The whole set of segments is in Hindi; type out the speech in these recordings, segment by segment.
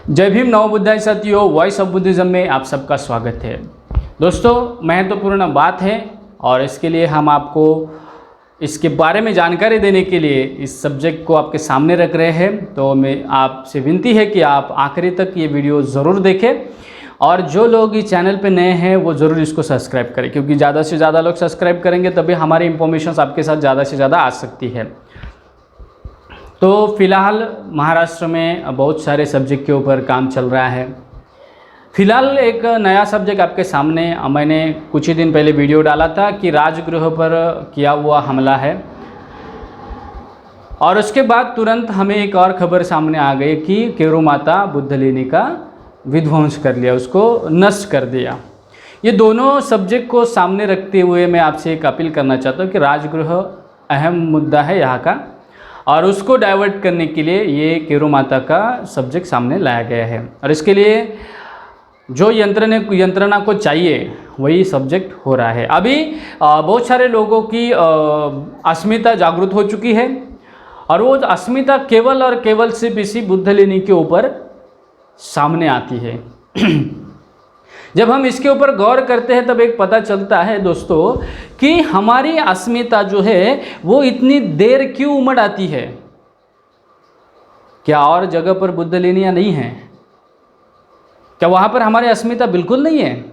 जय भीम नवबुद्धाय साथियों, वॉइस ऑफ बुद्धिज्म में आप सबका स्वागत है। दोस्तों, महत्वपूर्ण बात है और इसके लिए हम आपको इसके बारे में जानकारी देने के लिए इस सब्जेक्ट को आपके सामने रख रहे हैं। तो मैं आपसे विनती है कि आप आखिरी तक ये वीडियो ज़रूर देखें और जो लोग इस चैनल पे नए हैं वो ज़रूर इसको सब्सक्राइब करें, क्योंकि ज़्यादा से ज़्यादा लोग सब्सक्राइब करेंगे तभी हमारी इंफॉर्मेशन आपके साथ ज़्यादा से ज़्यादा आ सकती है। तो फिलहाल महाराष्ट्र में बहुत सारे सब्जेक्ट के ऊपर काम चल रहा है। फिलहाल एक नया सब्जेक्ट आपके सामने मैंने कुछ ही दिन पहले वीडियो डाला था कि राजगृह पर किया हुआ हमला है, और उसके बाद तुरंत हमें एक और खबर सामने आ गई कि केरू माता बुद्धलेनी का विध्वंस कर लिया, उसको नष्ट कर दिया। ये दोनों सब्जेक्ट को सामने रखते हुए मैं आपसे एक अपील करना चाहता हूँ कि राजगृह अहम मुद्दा है यहाँ का, और उसको डाइवर्ट करने के लिए ये केरू माता का सब्जेक्ट सामने लाया गया है। और इसके लिए जो यंत्रणा को चाहिए वही सब्जेक्ट हो रहा है। अभी बहुत सारे लोगों की अस्मिता जागृत हो चुकी है, और वो अस्मिता केवल और केवल सिर्फ इसी बुद्धलेनी के ऊपर सामने आती है। जब हम इसके ऊपर गौर करते हैं तब एक पता चलता है दोस्तों कि हमारी अस्मिता जो है वो इतनी देर क्यों उमड़ आती है। क्या और जगह पर बुद्धलेनियाँ नहीं हैं? क्या वहाँ पर हमारी अस्मिता बिल्कुल नहीं है?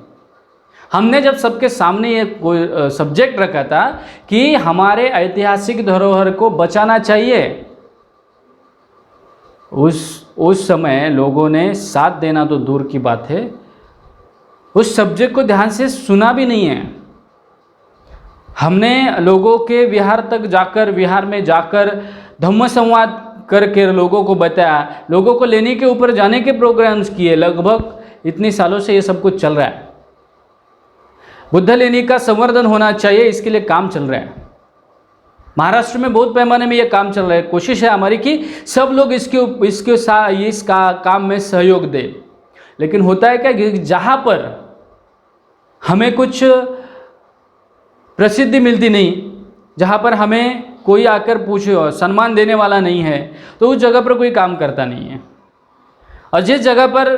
हमने जब सबके सामने ये कोई सब्जेक्ट रखा था कि हमारे ऐतिहासिक धरोहर को बचाना चाहिए, उस समय लोगों ने साथ देना तो दूर की बात है, उस सब्जेक्ट को ध्यान से सुना भी नहीं है। हमने लोगों के विहार में जाकर धम्म संवाद करके लोगों को बताया, लोगों को लेने के ऊपर जाने के प्रोग्राम्स किए। लगभग इतने सालों से ये सब कुछ चल रहा है। बुद्धलेनी का संवर्धन होना चाहिए, इसके लिए काम चल रहा है। महाराष्ट्र में बहुत पैमाने में ये काम चल रहा है। कोशिश है हमारी कि सब लोग इसका काम में सहयोग दें। लेकिन होता है क्या कि जहाँ पर हमें कुछ प्रसिद्धि मिलती नहीं, जहाँ पर हमें कोई आकर पूछे सम्मान देने वाला नहीं है, तो उस जगह पर कोई काम करता नहीं है। और जिस जगह पर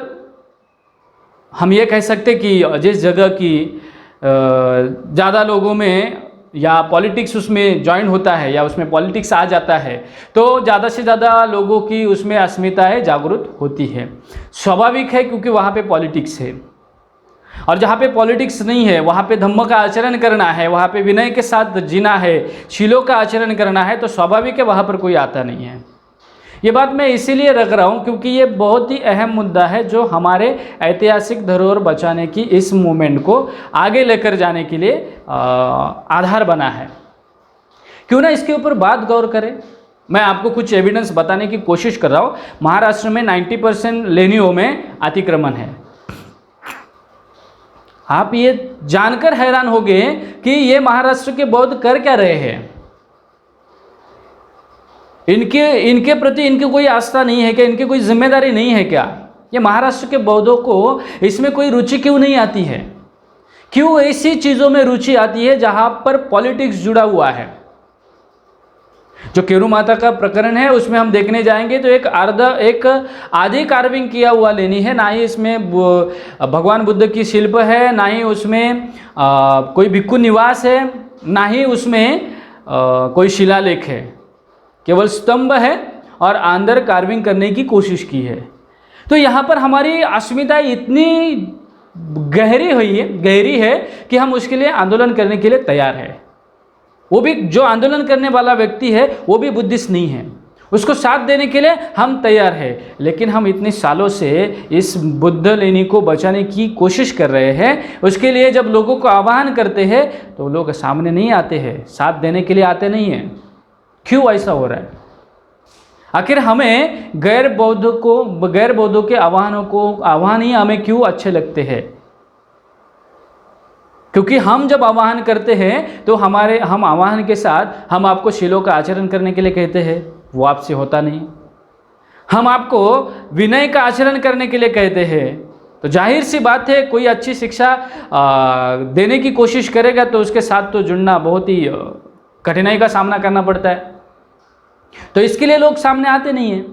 हम ये कह सकते कि जिस जगह की ज़्यादा लोगों में या पॉलिटिक्स उसमें ज्वाइन होता है या उसमें पॉलिटिक्स आ जाता है, तो ज़्यादा से ज़्यादा लोगों की उसमें अस्मिताएं जागरूक होती है। स्वाभाविक है, क्योंकि वहाँ पे पॉलिटिक्स है। और जहाँ पे पॉलिटिक्स नहीं है, वहाँ पे धम्म का आचरण करना है, वहाँ पे विनय के साथ जीना है, शीलों का आचरण करना है, तो स्वाभाविक है वहाँ पर कोई आता नहीं है। ये बात मैं इसीलिए रख रहा हूँ क्योंकि ये बहुत ही अहम मुद्दा है जो हमारे ऐतिहासिक धरोहर बचाने की इस मूवमेंट को आगे लेकर जाने के लिए आधार बना है। क्यों ना इसके ऊपर बात गौर करें। मैं आपको कुछ एविडेंस बताने की कोशिश कर रहा हूँ। महाराष्ट्र में 90% लेनियों में अतिक्रमण है। आप ये जानकर हैरान होंगे कि ये महाराष्ट्र के बौद्ध कर क्या रहे हैं। इनके प्रति इनकी कोई आस्था नहीं है क्या? इनकी कोई जिम्मेदारी नहीं है क्या? ये महाराष्ट्र के बौद्धों को इसमें कोई रुचि क्यों नहीं आती है? क्यों ऐसी चीज़ों में रुचि आती है जहां पर पॉलिटिक्स जुड़ा हुआ है? जो केरू माता का प्रकरण है उसमें हम देखने जाएंगे तो एक आधी कार्विंग किया हुआ लेनी है। ना ही इसमें भगवान बुद्ध की शिल्प है, ना ही उसमें कोई भिक्खु निवास है, ना ही उसमें कोई शिलालेख है। केवल स्तंभ है और अंदर कार्विंग करने की कोशिश की है। तो यहाँ पर हमारी अस्मिता इतनी गहरी है कि हम उसके लिए आंदोलन करने के लिए तैयार है। वो भी जो आंदोलन करने वाला व्यक्ति है वो भी बुद्धिस्ट नहीं है, उसको साथ देने के लिए हम तैयार है। लेकिन हम इतने सालों से इस बुद्धलेनी को बचाने की कोशिश कर रहे हैं। उसके लिए जब लोगों को आह्वान करते हैं तो लोग सामने नहीं आते हैं, साथ देने के लिए आते नहीं हैं। क्यों ऐसा हो रहा है? आखिर हमें गैर बौद्धों के आह्वान ही हमें क्यों अच्छे लगते हैं? क्योंकि हम जब आह्वान करते हैं तो हम आह्वान के साथ हम आपको शीलों का आचरण करने के लिए कहते हैं, वो आपसे होता नहीं। हम आपको विनय का आचरण करने के लिए कहते हैं, तो जाहिर सी बात है कोई अच्छी शिक्षा देने की कोशिश करेगा तो उसके साथ तो जुड़ना बहुत ही कठिनाई का सामना करना पड़ता है। तो इसके लिए लोग सामने आते नहीं हैं।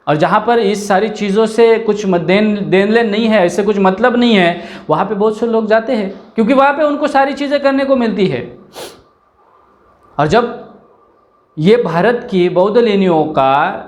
और जहाँ पर इस सारी चीज़ों से कुछ देन लेन नहीं है, इससे कुछ मतलब नहीं है, वहाँ पे बहुत से लोग जाते हैं क्योंकि वहाँ पे उनको सारी चीज़ें करने को मिलती है। और जब ये भारत की बौद्ध लेनियों का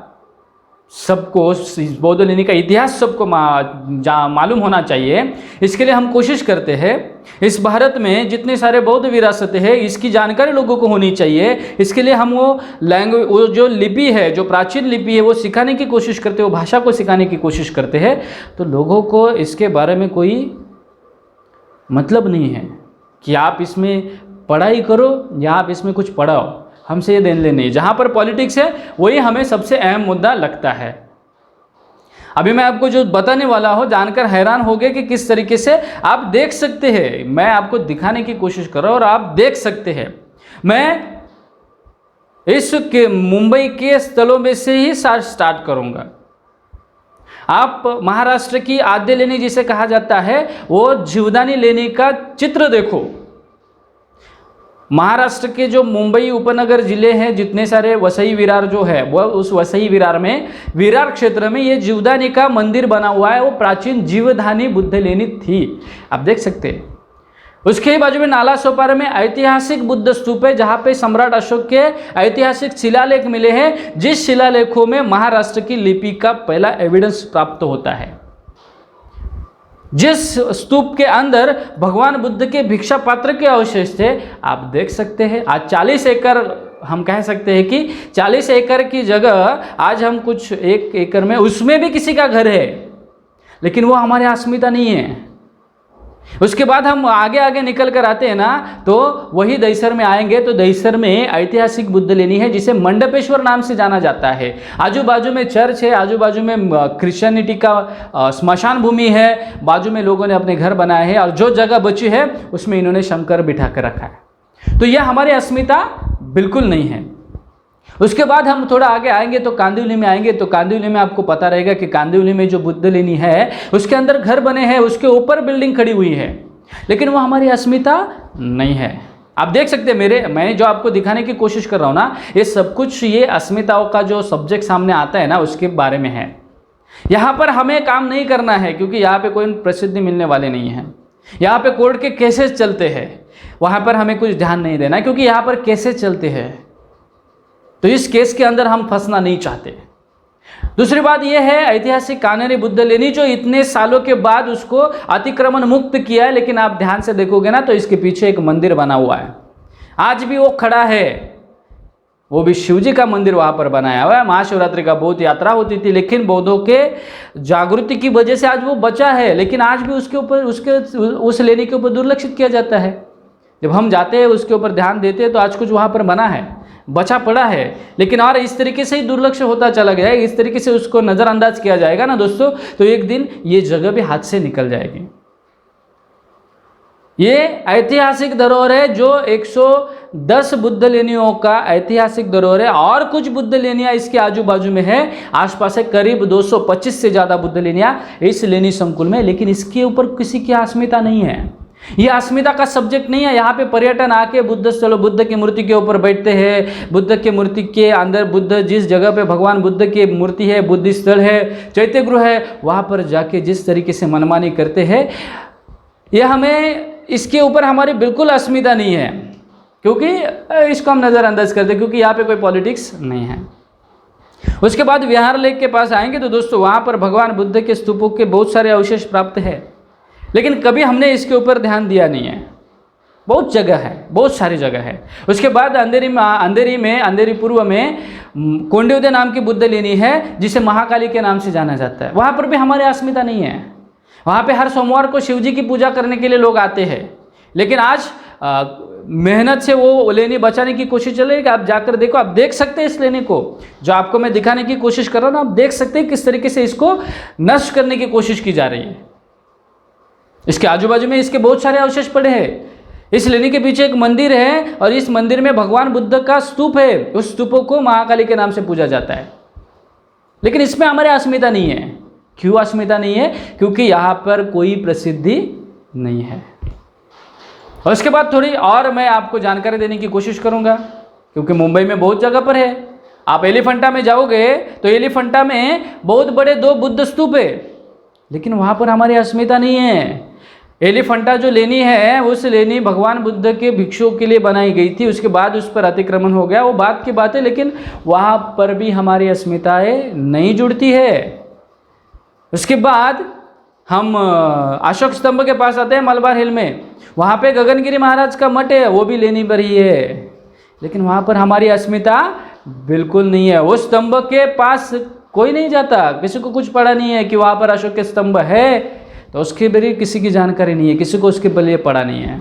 सबको, बौद्ध लेनी का इतिहास सबको मालूम होना चाहिए, इसके लिए हम कोशिश करते हैं। इस भारत में जितने सारे बौद्ध विरासत है इसकी जानकारी लोगों को होनी चाहिए। इसके लिए हम वो जो लिपि है, जो प्राचीन लिपि है, वो सिखाने की कोशिश करते हैं, वो भाषा को सिखाने की कोशिश करते हैं। तो लोगों को इसके बारे में कोई मतलब नहीं है कि आप इसमें पढ़ाई करो या आप इसमें कुछ पढ़ाओ, हमसे ये देन लेन नहीं। जहाँ पर पॉलिटिक्स है वही हमें सबसे अहम मुद्दा लगता है। अभी मैं आपको जो बताने वाला हूँ जानकर हैरान हो गए कि किस तरीके से आप देख सकते हैं। मैं आपको दिखाने की कोशिश कर रहा हूँ और आप देख सकते हैं। मैं इस मुंबई के स्थलों में से ही स्टार्ट करूँगा। आप महाराष्ट्र की आद्य लेनी जिसे कहा जाता है, वो जीवदानी लेनी का चित्र देखो। महाराष्ट्र के जो मुंबई उपनगर जिले हैं, जितने सारे वसई विरार जो है, वह उस वसई विरार में, विरार क्षेत्र में ये जीवदानी का मंदिर बना हुआ है। वो प्राचीन जीवदानी बुद्ध लेनी थी, आप देख सकते हैं। उसके बाजू में नाला सोपारा में ऐतिहासिक बुद्ध स्तूप है, जहाँ पे सम्राट अशोक के ऐतिहासिक शिलालेख मिले हैं, जिस शिलालेखों में महाराष्ट्र की लिपि का पहला एविडेंस प्राप्त होता है। जिस स्तूप के अंदर भगवान बुद्ध के भिक्षा पात्र के अवशेष थे, आप देख सकते हैं। आज 40 एकड़, हम कह सकते हैं कि 40 एकड़ की जगह आज हम कुछ 1 एकड़ में, उसमें भी किसी का घर है, लेकिन वो हमारे अस्मिता नहीं है। उसके बाद हम आगे निकल कर आते हैं ना, तो वही दहिसर में आएंगे तो दहिसर में ऐतिहासिक बुद्ध लेनी है जिसे मंडपेश्वर नाम से जाना जाता है। आजू बाजू में चर्च है, आजू बाजू में क्रिश्चियनिटी का स्मशान भूमि है, बाजू में लोगों ने अपने घर बनाए हैं और जो जगह बची है उसमें इन्होंने शंकर बिठा कर रखा है। तो यह हमारी अस्मिता बिल्कुल नहीं है। उसके बाद हम थोड़ा आगे आएंगे तो कांदिवली में आएंगे, तो कांदिवली में आपको पता रहेगा कि कांदिवली में जो बुद्ध लेनी है उसके अंदर घर बने हैं, उसके ऊपर बिल्डिंग खड़ी हुई है, लेकिन वो हमारी अस्मिता नहीं है। आप देख सकते हैं मैं जो आपको दिखाने की कोशिश कर रहा हूँ ना, ये सब कुछ ये अस्मिताओं का जो सब्जेक्ट सामने आता है ना, उसके बारे में है। यहाँ पर हमें काम नहीं करना है क्योंकि यहाँ पे कोई प्रसिद्धि मिलने वाले नहीं है। यहाँ पे कोर्ट के केसेस चलते हैं, वहाँ पर हमें कुछ ध्यान नहीं देना क्योंकि यहाँ पर केसेस चलते हैं, तो इस केस के अंदर हम फंसना नहीं चाहते। दूसरी बात यह है, ऐतिहासिक कानेरी बुद्ध लेनी जो इतने सालों के बाद उसको अतिक्रमण मुक्त किया है, लेकिन आप ध्यान से देखोगे ना तो इसके पीछे एक मंदिर बना हुआ है, आज भी वो खड़ा है। वो भी शिवजी का मंदिर वहाँ पर बनाया हुआ है। महाशिवरात्रि का बहुत यात्रा होती थी, लेकिन बौद्धों के जागृति की वजह से आज वो बचा है, लेकिन आज भी उसके ऊपर उस लेनी के ऊपर दुर्लक्षित किया जाता है। जब हम जाते हैं उसके ऊपर ध्यान देते हैं तो आज कुछ वहाँ पर बना है, बचा पड़ा है, लेकिन और इस तरीके से ही दुर्लक्ष्य होता चला गया है, इस तरीके से उसको नज़रअंदाज किया जाएगा ना दोस्तों, तो एक दिन ये जगह भी हाथ से निकल जाएगी। ये ऐतिहासिक धरोहर है जो 110 बुद्ध लेनियों का ऐतिहासिक धरोहर है, और कुछ बुद्ध लेनियाँ इसके आजू बाजू में है, आसपास है करीब 225 से ज़्यादा बुद्ध लेनियाँ इस लेनी संकुल में, लेकिन इसके ऊपर किसी की अस्मिता नहीं है। ये अस्मिता का सब्जेक्ट नहीं है। यहाँ पे पर्यटन आके बुद्ध स्थलों, बुद्ध की मूर्ति के ऊपर बैठते हैं, बुद्ध की मूर्ति के अंदर, बुद्ध जिस जगह पे भगवान बुद्ध की मूर्ति है, बुद्ध स्थल है, चैत्य गृह है, वहाँ पर जाके जिस तरीके से मनमानी करते हैं, यह हमें, इसके ऊपर हमारी बिल्कुल अस्मिता नहीं है, क्योंकि इसको हम नज़रअंदाज करते हैं क्योंकि यहाँ पे कोई पॉलिटिक्स नहीं है। उसके बाद विहार लेक के पास आएंगे तो दोस्तों वहाँ पर भगवान बुद्ध के स्तूपों के बहुत सारे अवशेष प्राप्त है, लेकिन कभी हमने इसके ऊपर ध्यान दिया नहीं है। बहुत जगह है, बहुत सारी जगह है। उसके बाद अंधेरी पूर्व में कोंडिवदे नाम की बुद्ध लेनी है जिसे महाकाली के नाम से जाना जाता है। वहाँ पर भी हमारी अस्मिता नहीं है। वहाँ पे हर सोमवार को शिवजी की पूजा करने के लिए लोग आते हैं, लेकिन आज मेहनत से वो लेनी बचाने की कोशिश चल रही है। आप जाकर देखो, आप देख सकते हैं इस लेनी को, जो आपको मैं दिखाने की कोशिश कर रहा हूँ ना, आप देख सकते हैं किस तरीके से इसको नष्ट करने की कोशिश की जा रही है। इसके आजू बाजू में इसके बहुत सारे अवशेष पड़े हैं। इस लेनी के पीछे एक मंदिर है और इस मंदिर में भगवान बुद्ध का स्तूप है। उस स्तूपों को महाकाली के नाम से पूजा जाता है, लेकिन इसमें हमारे अस्मिता नहीं है। क्यों अस्मिता नहीं है? क्योंकि यहाँ पर कोई प्रसिद्धि नहीं है। और उसके बाद थोड़ी और मैं आपको जानकारी देने की कोशिश करूँगा, क्योंकि मुंबई में बहुत जगह पर है आप एलिफेंटा में जाओगे तो एलिफेंटा में बहुत बड़े 2 बुद्ध स्तूप है, लेकिन वहाँ पर हमारी अस्मिता नहीं है। एलिफेंटा जो लेनी है, उस लेनी भगवान बुद्ध के भिक्षुओं के लिए बनाई गई थी, उसके बाद उस पर अतिक्रमण हो गया, वो बात की बात है, लेकिन वहाँ पर भी हमारी अस्मिताएं नहीं जुड़ती है। उसके बाद हम अशोक स्तंभ के पास आते हैं मलबार हिल में, वहाँ पे गगनगिरी महाराज का मठ है, वो भी लेनी पर ही है, लेकिन वहाँ पर हमारी अस्मिता बिल्कुल नहीं है। वो स्तंभ के पास कोई नहीं जाता, किसी को कुछ पड़ा नहीं है कि वहाँ पर अशोक के स्तंभ है, तो उसके बारे किसी की जानकारी नहीं है, किसी को उसके लिए पड़ा नहीं है।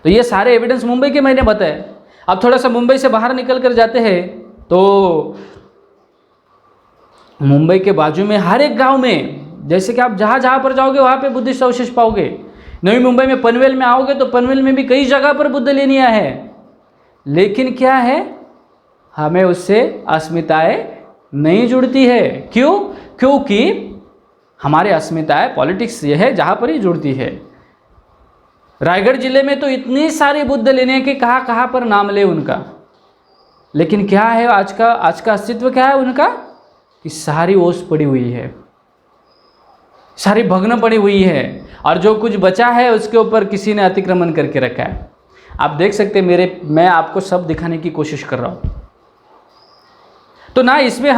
तो ये सारे एविडेंस मुंबई के मैंने बताए। अब थोड़ा सा मुंबई से बाहर निकल कर जाते हैं तो मुंबई के बाजू में हर एक गांव में, जैसे कि आप जहाँ जहाँ पर जाओगे वहाँ पे बुद्धिस्ट अवशेष पाओगे। नवी मुंबई में पनवेल में आओगे तो पनवेल में भी कई जगह पर बुद्ध लेनियाँ है, लेकिन क्या है, हमें उससे अस्मिताएं नहीं जुड़ती है। क्यों? क्योंकि हमारी अस्मिताएं पॉलिटिक्स ये है जहाँ पर ही जुड़ती है। रायगढ़ जिले में तो इतनी सारी बुद्ध लेने के कहाँ पर नाम ले उनका, लेकिन क्या है आज का अस्तित्व क्या है उनका, कि सारी ओस पड़ी हुई है, सारी भग्न पड़ी हुई है, और जो कुछ बचा है उसके ऊपर किसी ने अतिक्रमण करके रखा है। आप देख सकते हैं मैं आपको सब दिखाने की कोशिश कर रहा हूँ। तो ना इसमें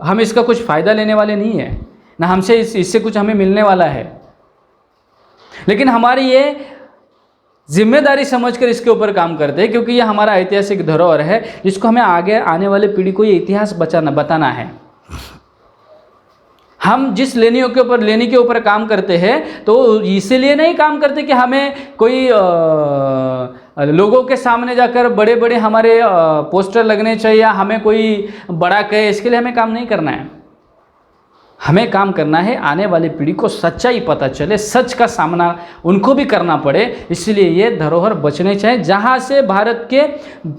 हम इसका कुछ फ़ायदा लेने वाले नहीं है, ना हमसे इससे कुछ हमें मिलने वाला है, लेकिन हमारी ये जिम्मेदारी समझकर इसके ऊपर काम करते हैं, क्योंकि ये हमारा ऐतिहासिक धरोहर है, जिसको हमें आगे आने वाले पीढ़ी को ये इतिहास बताना है। हम जिस लेनी के ऊपर काम करते हैं तो इसलिए नहीं काम करते कि हमें कोई लोगों के सामने जाकर बड़े बड़े हमारे पोस्टर लगने चाहिए या हमें कोई बड़ा कहे, इसके लिए हमें काम नहीं करना है। हमें काम करना है आने वाली पीढ़ी को सच्चाई पता चले, सच का सामना उनको भी करना पड़े, इसलिए ये धरोहर बचने चाहिए। जहाँ से भारत के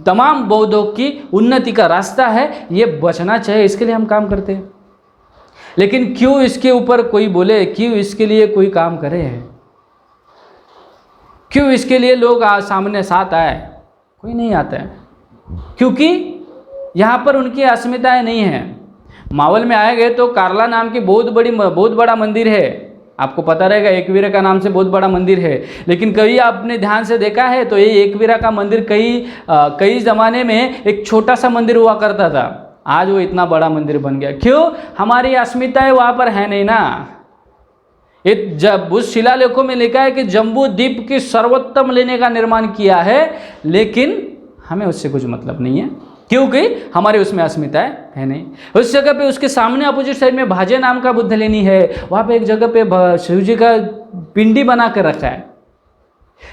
तमाम बौद्धों की उन्नति का रास्ता है, ये बचना चाहिए, इसके लिए हम काम करते हैं। लेकिन क्यों इसके ऊपर कोई बोले, क्यों इसके लिए कोई काम करे, क्यों इसके लिए लोग सामने साथ आए, कोई नहीं आता है, क्योंकि यहाँ पर उनकी अस्मिताएं नहीं हैं। मावल में आए गए तो कार्ला नाम की बहुत बड़ा मंदिर है, आपको पता रहेगा, एकवीरा का नाम से बहुत बड़ा मंदिर है, लेकिन कभी आपने ध्यान से देखा है तो ये एकवीरा का मंदिर कई ज़माने में एक छोटा सा मंदिर हुआ करता था, आज वो इतना बड़ा मंदिर बन गया। क्यों? हमारी अस्मिताएं वहाँ पर है नहीं ना। जब उस शिलालेखों में लिखा है कि जम्बू द्वीप की सर्वोत्तम लेने का निर्माण किया है, लेकिन हमें उससे कुछ मतलब नहीं है, क्योंकि हमारे उसमें अस्मिताएं है नहीं। उस जगह पे उसके सामने अपोजिट साइड में भाजे नाम का बुद्ध लेनी है, वहाँ पे एक जगह पे शिव जी का पिंडी बना कर रखा है,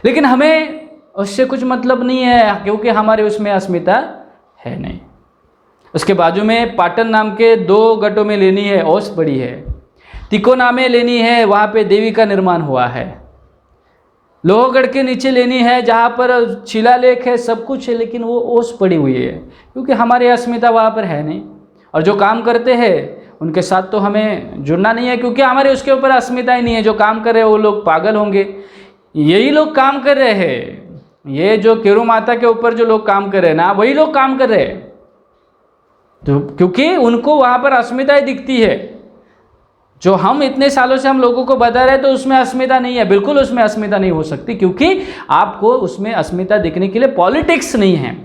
लेकिन हमें उससे कुछ मतलब नहीं है, क्योंकि हमारे उसमें अस्मिता है नहीं। उसके बाजू में पाटन नाम के 2 गटों में लेनी है, ओस बड़ी है। तिकोना में लेनी है, वहाँ पे देवी का निर्माण हुआ है। लोहगढ़ के नीचे लेनी है, जहाँ पर शिलालेख है, सब कुछ है, लेकिन वो ओस पड़ी हुई है, क्योंकि हमारी अस्मिता वहाँ पर है नहीं। और जो काम करते हैं उनके साथ तो हमें जुड़ना नहीं है, क्योंकि हमारे उसके ऊपर अस्मिता ही नहीं है। जो काम कर रहे हैं वो लोग पागल होंगे, यही लोग काम कर रहे हैं, ये जो केरू माता के ऊपर जो लोग काम कर रहे हैं ना, वही लोग काम कर रहे हैं, तो क्योंकि उनको वहाँ पर अस्मिताएं दिखती है। जो हम इतने सालों से हम लोगों को बता रहे हैं तो उसमें अस्मिता नहीं है, बिल्कुल उसमें अस्मिता नहीं हो सकती, क्योंकि आपको उसमें अस्मिता दिखने के लिए पॉलिटिक्स नहीं है।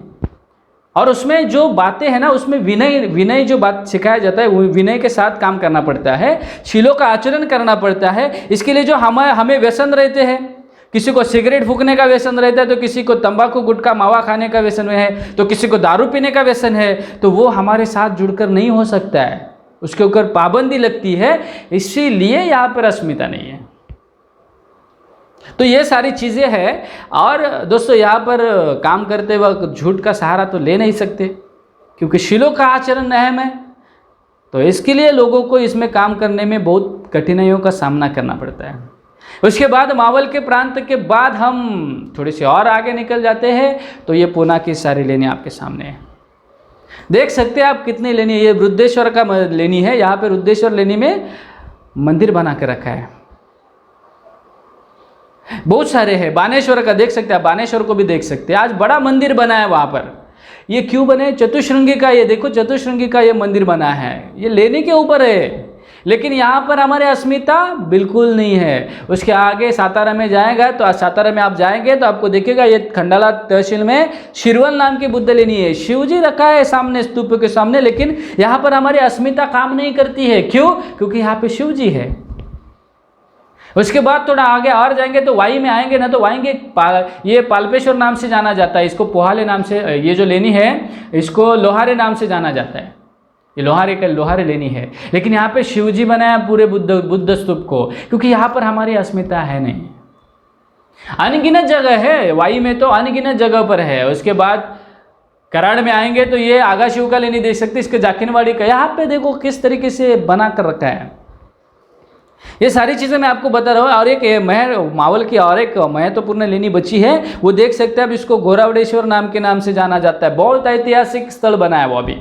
और उसमें जो बातें हैं ना, उसमें विनय जो बात सिखाया जाता है, वो विनय के साथ काम करना पड़ता है, शीलों का आचरण करना पड़ता है। इसके लिए जो हमें व्यसन रहते हैं, किसी को सिगरेट फूकने का व्यसन रहता है, तो किसी को तंबाकू गुटखा मावा खाने का व्यसन है, तो किसी को दारू पीने का व्यसन है, तो वो हमारे साथ जुड़कर नहीं हो सकता है, उसके ऊपर पाबंदी लगती है, इसीलिए यहाँ पर अस्मिता नहीं है। तो ये सारी चीज़ें हैं। और दोस्तों, यहाँ पर काम करते वक्त झूठ का सहारा तो ले नहीं सकते, क्योंकि शीलों का आचरण अहम है, तो इसके लिए लोगों को इसमें काम करने में बहुत कठिनाइयों का सामना करना पड़ता है। उसके बाद मावल के प्रांत के बाद हम थोड़ी सी और आगे निकल जाते हैं, तो ये पूना की सारी लेनी आपके सामने है। देख सकते हैं आप कितनी लेनी है। ये रुद्रेश्वर का लेनी है, यहाँ पे रुद्रेश्वर लेनी में मंदिर बना के रखा है, बहुत सारे हैं। बानेश्वर का देख सकते हैं, बानेश्वर को भी देख सकते हैं, आज बड़ा मंदिर बना है वहाँ पर। ये क्यों बने? चतुश्रृंगी का, ये देखो चतुश्रृंगी का ये मंदिर बना है, ये लेने के ऊपर है, लेकिन यहाँ पर हमारे अस्मिता बिल्कुल नहीं है। उसके आगे सातारा में जाएगा तो सातारा में आप जाएंगे तो आपको दिखेगा ये खंडाला तहसील में शिरवल नाम की बुद्ध लेनी है, शिव जी रखा है सामने स्तूप के सामने, लेकिन यहाँ पर हमारी अस्मिता काम नहीं करती है। क्यों? क्योंकि यहाँ पे शिव जी है। उसके बाद थोड़ा आगे और जाएंगे तो वाई में आएंगे ना, तो वाएंगे ये पाल्पेश्वर नाम से जाना जाता है, इसको पोहाले नाम से, ये जो लेनी है इसको लोहारे नाम से जाना जाता है, ये लोहारे लेनी है। लेकिन यहाँ पे शिवजी बनाया पूरे बुद्ध स्तूप को, क्योंकि यहाँ पर हमारी अस्मिता है नहीं। अनगिनत जगह है, वाई में तो अनगिनत जगह पर है। उसके बाद कराड़ में आएंगे तो ये आगा शिव का लेनी देख सकते, इसके जाखिनवाड़ी का, यहाँ पे देखो किस तरीके से बना कर रखा है। ये सारी चीज़ें मैं आपको बता रहा हूँ। और एक मावल की और एक महत्वपूर्ण लेनी बची है, वो देख सकते हैं। अब इसको घोरावडेश्वर नाम के नाम से जाना जाता है, बहुत ऐतिहासिक स्थल बना है वो अभी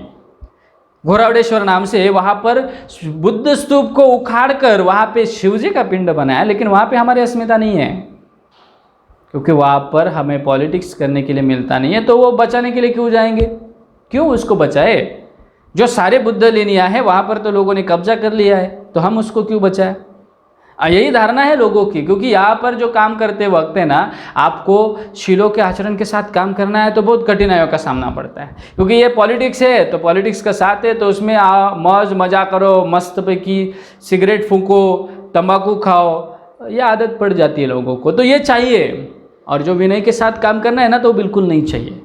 घोरावडेश्वर नाम से। वहाँ पर बुद्ध स्तूप को उखाड़ कर वहाँ पे शिवजी का पिंड बनाया, लेकिन वहाँ पे हमारी अस्मिता नहीं है, क्योंकि वहाँ पर हमें पॉलिटिक्स करने के लिए मिलता नहीं है। तो वो बचाने के लिए क्यों जाएंगे? क्यों उसको बचाए? जो सारे बुद्ध लेनियाँ हैं वहाँ पर तो लोगों ने कब्जा कर लिया है, तो हम उसको क्यों बचाए? यही धारणा है लोगों की। क्योंकि यहाँ पर जो काम करते वक्त है ना, आपको शिलों के आचरण के साथ काम करना है तो बहुत कठिनाइयों का सामना पड़ता है, क्योंकि ये पॉलिटिक्स है, तो पॉलिटिक्स का साथ है, तो उसमें मौज मजा करो, मस्त पे की सिगरेट फूंको, तंबाकू खाओ, ये आदत पड़ जाती है लोगों को। तो ये चाहिए, और जो विनय के साथ काम करना है ना, तो बिल्कुल नहीं चाहिए।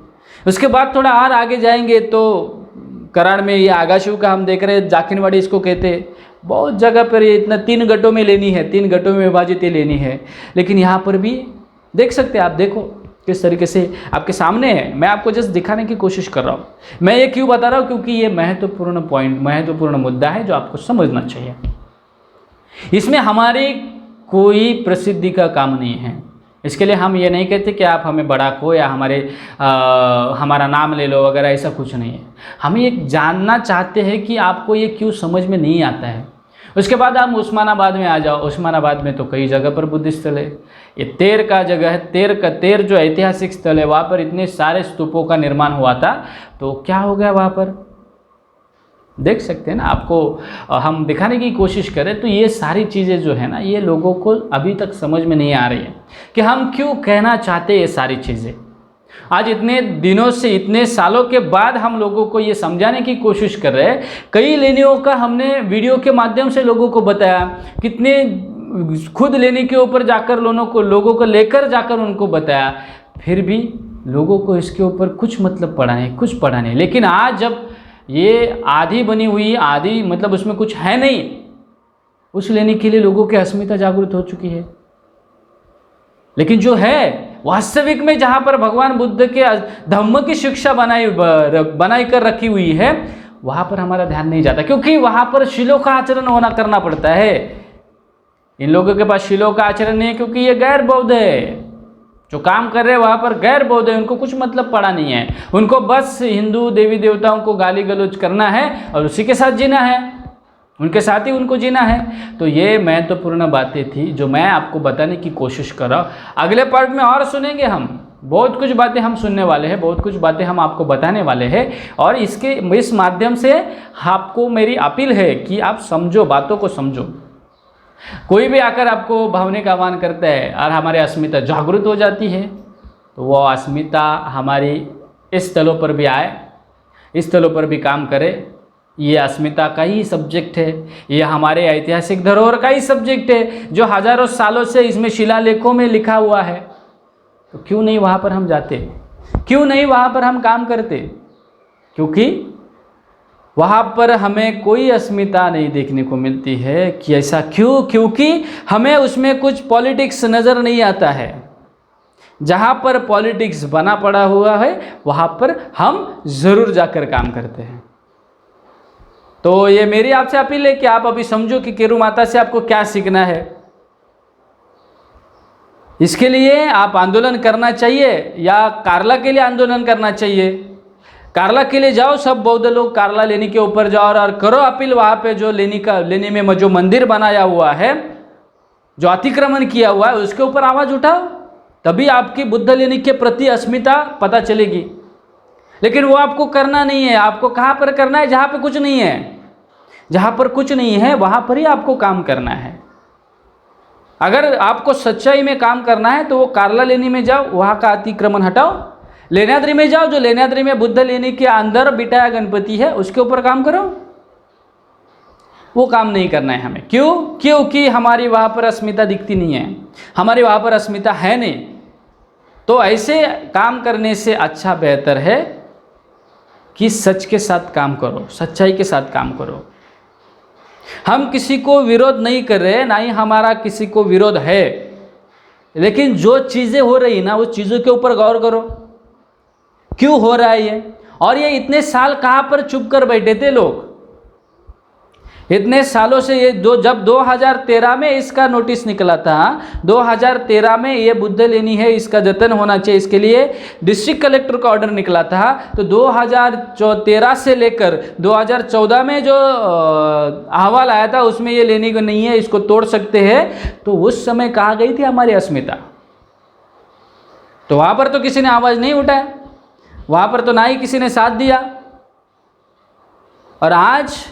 उसके बाद थोड़ा और आगे जाएंगे तो कराड़ में ये आगा शिव का हम देख रहे हैं, जाखिनवाड़ी इसको कहते हैं। बहुत जगह पर ये इतना 3 गटों में लेनी है, 3 गटों में विभाजित ये लेनी है, लेकिन यहाँ पर भी देख सकते हैं आप, देखो किस तरीके से आपके सामने है। मैं आपको जस्ट दिखाने की कोशिश कर रहा हूँ। मैं ये क्यों बता रहा हूँ? क्योंकि ये महत्वपूर्ण पॉइंट, महत्वपूर्ण मुद्दा है जो आपको समझना चाहिए। इसमें हमारी कोई प्रसिद्धि का काम नहीं है। इसके लिए हम ये नहीं कहते कि आप हमें बड़ा को या हमारा नाम ले लो वगैरह, ऐसा कुछ नहीं है। हम ये जानना चाहते हैं कि आपको ये क्यों समझ में नहीं आता है। उसके बाद हम उस्मानाबाद में आ जाओ। उस्मानाबाद में तो कई जगह पर बुद्ध स्थल है। ये तेर का जगह है, तेर जो ऐतिहासिक स्थल है, वहाँ पर इतने सारे स्तूपों का निर्माण हुआ था। तो क्या हो गया वहाँ पर, देख सकते हैं ना। आपको हम दिखाने की कोशिश करें तो ये सारी चीज़ें जो है ना, ये लोगों को अभी तक समझ में नहीं आ रही है कि हम क्यों कहना चाहते हैं ये सारी चीज़ें। आज इतने दिनों से, इतने सालों के बाद हम लोगों को ये समझाने की कोशिश कर रहे हैं। कई लेनियों का हमने वीडियो के माध्यम से लोगों को बताया, कितने खुद लेने के ऊपर जाकर लोगों को लेकर जाकर उनको बताया, फिर भी लोगों को इसके ऊपर कुछ मतलब पड़ा नहीं, कुछ पड़ा नहीं। लेकिन आज जब ये आधी बनी हुई, आधी मतलब उसमें कुछ है नहीं, उस लेने के लिए लोगों की अस्मिता जागृत हो चुकी है। लेकिन जो है वास्तविक में, जहाँ पर भगवान बुद्ध के धम्म की शिक्षा बनाई कर रखी हुई है, वहाँ पर हमारा ध्यान नहीं जाता, क्योंकि वहाँ पर शिलों का आचरण करना पड़ता है। इन लोगों के पास शिलों का आचरण नहीं है, क्योंकि ये गैर बौद्ध है। जो काम कर रहे हैं वहाँ पर गैर बौद्ध है, उनको कुछ मतलब पड़ा नहीं है। उनको बस हिंदू देवी देवताओं को गाली गलौज करना है और उसी के साथ जीना है, उनके साथ ही उनको जीना है। तो ये महत्वपूर्ण बातें थी जो मैं आपको बताने की कोशिश कर रहा हूँ। अगले पार्ट में और सुनेंगे हम, बहुत कुछ बातें हम सुनने वाले हैं, बहुत कुछ बातें हम आपको बताने वाले हैं। और इस माध्यम से आपको मेरी अपील है कि आप समझो, बातों को समझो। कोई भी आकर आपको भावनिक आह्वान करता है और हमारी अस्मिता जागृत हो जाती है, तो वो अस्मिता हमारी इस स्थलों पर भी आए, इस स्थलों पर भी काम करे। ये अस्मिता का ही सब्जेक्ट है, ये हमारे ऐतिहासिक धरोहर का ही सब्जेक्ट है, जो हजारों सालों से इसमें शिलालेखों में लिखा हुआ है। तो क्यों नहीं वहाँ पर हम जाते, क्यों नहीं वहाँ पर हम काम करते? क्योंकि वहाँ पर हमें कोई अस्मिता नहीं देखने को मिलती है। कि ऐसा क्यों? क्योंकि हमें उसमें कुछ पॉलिटिक्स नज़र नहीं आता है। जहाँ पर पॉलिटिक्स बना पड़ा हुआ है वहाँ पर हम ज़रूर जाकर काम करते हैं। तो ये मेरी आपसे अपील है कि आप अभी समझो कि केरू माता से आपको क्या सीखना है। इसके लिए आप आंदोलन करना चाहिए या कार्ला के लिए आंदोलन करना चाहिए? कार्ला के लिए जाओ, सब बौद्ध लोग कार्ला लेनी के ऊपर जाओ और करो अपील। वहाँ पे जो लेनी में जो मंदिर बनाया हुआ है, जो अतिक्रमण किया हुआ है, उसके ऊपर आवाज़ उठाओ, तभी आपकी बुद्ध लेनी के प्रति अस्मिता पता चलेगी। लेकिन वो आपको करना नहीं है। आपको कहाँ पर करना है? जहाँ पे कुछ नहीं है। जहाँ पर कुछ नहीं है वहाँ पर ही आपको काम करना है। अगर आपको सच्चाई में काम करना है तो वो कारला लेनी में जाओ, वहाँ का अतिक्रमण हटाओ। लेण्याद्री में जाओ, जो लेण्याद्री में बुद्ध लेनी के अंदर बिठाया गणपति है उसके ऊपर काम करो। वो काम नहीं करना है हमें। क्यों? क्योंकि हमारी वहाँ पर अस्मिता दिखती नहीं है, हमारी वहाँ पर अस्मिता है नहीं। तो ऐसे काम करने से अच्छा बेहतर है कि सच के साथ काम करो, सच्चाई के साथ काम करो। हम किसी को विरोध नहीं कर रहे, ना ही हमारा किसी को विरोध है, लेकिन जो चीज़ें हो रही ना उस चीज़ों के ऊपर गौर करो। क्यों हो रहा है ये? और ये इतने साल कहाँ पर चुप कर बैठे थे लोग? इतने सालों से ये जब 2013 में इसका नोटिस निकला था, 2013 में ये बुद्ध लेनी है, इसका जतन होना चाहिए, इसके लिए डिस्ट्रिक्ट कलेक्टर का ऑर्डर निकला था। तो 2013 से लेकर 2014 में जो अहवाल आया था उसमें ये लेने को नहीं है, इसको तोड़ सकते हैं। तो उस समय कहाँ गई थी हमारी अस्मिता? तो वहाँ पर तो किसी ने आवाज़ नहीं उठाया, वहाँ पर तो ना ही किसी ने साथ दिया। और आज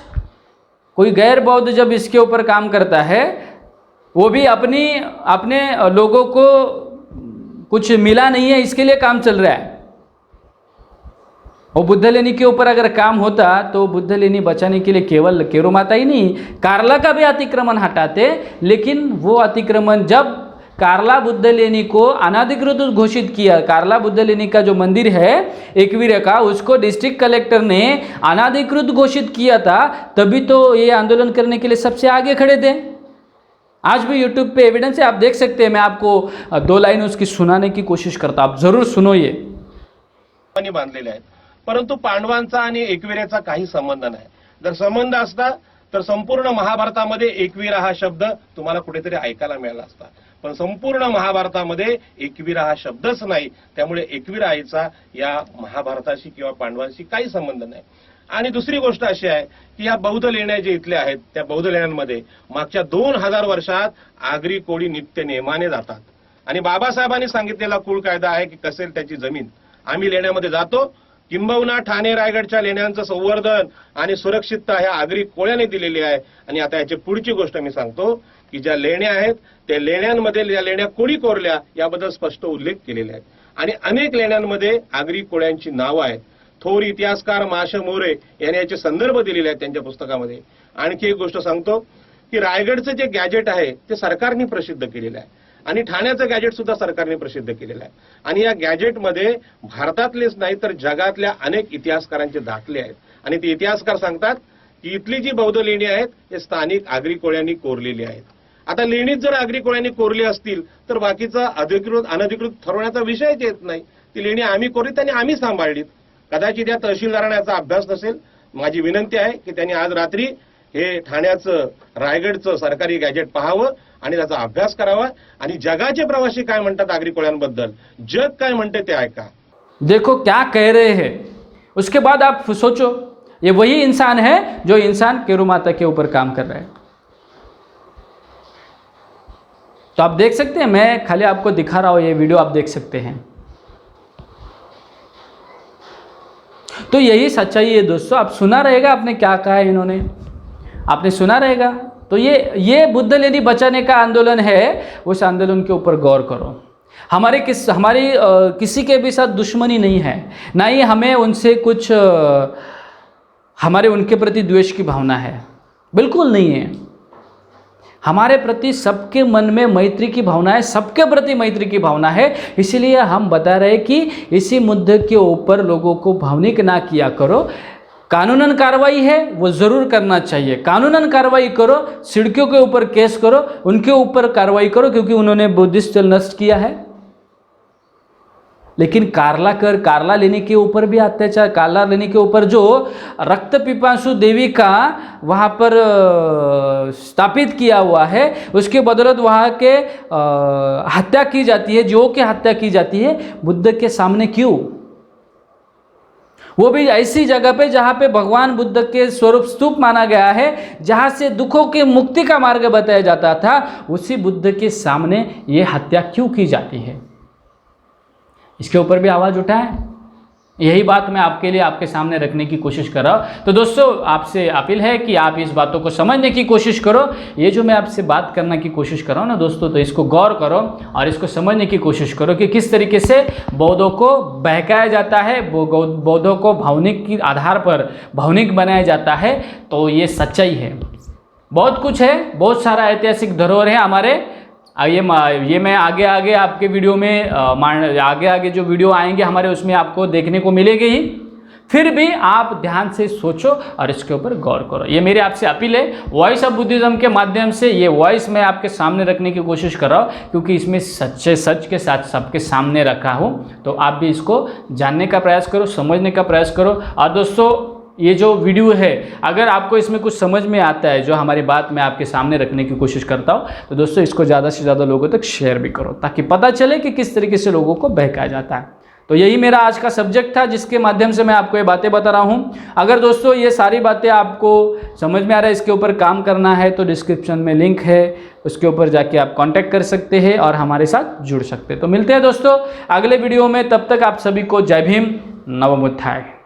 कोई गैर बौद्ध जब इसके ऊपर काम करता है, वो भी अपने लोगों को कुछ मिला नहीं है इसके लिए काम चल रहा है। और बुद्ध लेनी के ऊपर अगर काम होता तो बुद्ध लेनी बचाने के लिए केवल केरू माता ही नहीं, कारला का भी अतिक्रमण हटाते। लेकिन वो अतिक्रमण जब कारला बुद्ध लेनी को अनाधिकृत घोषित किया, कारला बुद्ध लेनी का जो मंदिर है एकवीर का, उसको डिस्ट्रिक्ट कलेक्टर ने अनाधिकृत घोषित किया था, तभी तो ये आंदोलन करने के लिए सबसे आगे खड़े थे। आज भी यूट्यूब पे एविडेंस है, आप देख सकते हैं। मैं आपको 2 लाइन उसकी सुनाने की कोशिश करता, आप जरूर सुनो। ये बांधलेले आहेत, परंतु पांडवांचा आणि एकविरेचा काही संबंध नाही। जर संबंध असता तर संपूर्ण महाभारतामध्ये एकविरा हा शब्द तुम्हाला कुठेतरी ऐकायला मिळाला असता, पण संपूर्ण महाभारतामध्ये एकविरा हा शब्दच नाही। त्यामुळे एकविरा आईचा या महाभारताशी किंवा पांडवांशी काही संबंध नाही। आणि दुसरी गोष्ट अशी आहे की या बौद्ध लेण्या जे इथले आहेत त्या बौद्ध लेण्यांमध्ये मागच्या 2000 वर्षात आगरी कोळी नित्य नेमाने जातात आणि बाबासाहेबांनी सांगितलेला कुळ कायदा आहे की कसेल त्याची जमीन। आम्ही लेण्यामध्ये जातो, किंबहुना ठाणे रायगडच्या लेण्यांचं संवर्धन आणि सुरक्षितता ह्या आगरी कोळ्याने दिलेली आहे। आणि आता याची पुढची गोष्ट मी सांगतो की ज्या लेण्या आहेत त्या लेण्यांमध्ये ज्या लेण्या कोणी कोरल्या याबद्दल स्पष्ट उल्लेख केलेले आहेत आणि अनेक लेण्यांमध्ये आगरी कोळ्यांची नावं आहेत। थोर इतिहासकार माश मोरे यांनी याचे संदर्भ दिलेले आहेत त्यांच्या पुस्तकामध्ये। आणखी एक गोष्ट सांगतो की रायगडचं जे गॅजेट आहे ते सरकारने प्रसिद्ध केलेलं आहे आणि ठाण्याचं गॅजेट सुद्धा सरकारने प्रसिद्ध केलेलं आहे। आणि या गॅजेटमध्ये भारतातलेच नाही तर जगातल्या अनेक इतिहासकारांचे दाखले आहेत आणि ते इतिहासकार सांगतात की इथली जी बौद्ध लेणी आहेत ते स्थानिक आगरी कोळ्यांनी कोरलेली आहेत। आता लेणीत जर आगरी कोळ्यांनी कोरली असतील तर बाकीचा अधिकृत अनधिकृत ठरवण्याचा विषयच येत नाही। ती लेणी आम्ही कोरलीत आणि आम्ही सांभाळलीत। कदाचित या तहसीलदारांना याचा अभ्यास नसेल। माझी विनंती आहे की त्यांनी आज रात्री हे ठाण्याचं रायगडचं सरकारी गॅजेट पाहावं आणि त्याचा अभ्यास करावा आणि जगाचे प्रवासी काय म्हणतात आगरी कोळ्यांबद्दल, जग काय म्हणते ते ऐका। देखो क्या कह रहे हैं, उसके बाद आप सोचो। ये वही इंसान है जो इंसान केरू माता के ऊपर काम कर रहा है। तो आप देख सकते हैं, मैं खाली आपको दिखा रहा हूं, ये वीडियो आप देख सकते हैं। तो यही सच्चाई है दोस्तों। आप सुना रहेगा आपने क्या कहा है इन्होंने, आपने सुना रहेगा। तो ये बुद्ध लेनी बचाने का आंदोलन है, उस आंदोलन के ऊपर गौर करो। हमारी किसी के भी साथ दुश्मनी नहीं है, ना ही हमें उनसे कुछ हमारे उनके प्रति द्वेष की भावना है, बिल्कुल नहीं है। हमारे प्रति सबके मन में मैत्री की भावना है, सबके प्रति मैत्री की भावना है। इसीलिए हम बता रहे कि इसी मुद्दे के ऊपर लोगों को भावनिक ना किया करो। कानूनन कार्रवाई है वो ज़रूर करना चाहिए, कानूनन कार्रवाई करो, सिड़कियों के ऊपर केस करो, उनके ऊपर कार्रवाई करो क्योंकि उन्होंने बुद्धिस्ट स्थल नष्ट किया है। लेकिन कारला लेने के ऊपर भी अत्याचार, कारला लेने के ऊपर जो रक्त पिपासु देवी का वहाँ पर स्थापित किया हुआ है, उसके बदौलत वहाँ के हत्या की जाती है, जीवों की हत्या की जाती है, बुद्ध के सामने क्यों? वो भी ऐसी जगह पे जहाँ पे भगवान बुद्ध के स्वरूप स्तूप माना गया है, जहाँ से दुखों के मुक्ति का मार्ग बताया जाता था, उसी बुद्ध के सामने ये हत्या क्यों की जाती है? इसके ऊपर भी आवाज़ उठाएं। यही बात मैं आपके लिए आपके सामने रखने की कोशिश कर रहा हूँ। तो दोस्तों आपसे अपील है कि आप इस बातों को समझने की कोशिश करो। ये जो मैं आपसे बात करने की कोशिश कर रहा हूँ ना दोस्तों, तो इसको गौर करो और इसको समझने की कोशिश करो कि किस तरीके से बौद्धों को बहकाया जाता है, बौद्धों को भावनिक के आधार पर भावनिक बनाया जाता है। तो ये सच्चाई है, बहुत कुछ है, बहुत सारा ऐतिहासिक धरोहर है हमारे। ये मैं आगे आपके वीडियो में आगे जो वीडियो आएंगे हमारे, उसमें आपको देखने को मिलेगी ही। फिर भी आप ध्यान से सोचो और इसके ऊपर गौर करो, ये मेरी आपसे अपील है। वॉइस ऑफ बुद्धिज्म के माध्यम से ये वॉइस मैं आपके सामने रखने की कोशिश कर रहा हूँ, क्योंकि इसमें सच के साथ सबके सामने रखा हूँ। तो आप भी इसको जानने का प्रयास करो, समझने का प्रयास करो। और दोस्तों ये जो वीडियो है, अगर आपको इसमें कुछ समझ में आता है, जो हमारी बात मैं आपके सामने रखने की कोशिश करता हूँ, तो दोस्तों इसको ज़्यादा से ज़्यादा लोगों तक शेयर भी करो, ताकि पता चले कि किस तरीके से लोगों को बहकाया जाता है। तो यही मेरा आज का सब्जेक्ट था, जिसके माध्यम से मैं आपको ये बातें बता रहा हूँ। अगर दोस्तों ये सारी बातें आपको समझ में आ रहा है, इसके ऊपर काम करना है, तो डिस्क्रिप्शन में लिंक है, उसके ऊपर जाके आप कांटेक्ट कर सकते हैं और हमारे साथ जुड़ सकते हैं। तो मिलते हैं दोस्तों अगले वीडियो में, तब तक आप सभी को जय भीम, नमो बुद्धाय।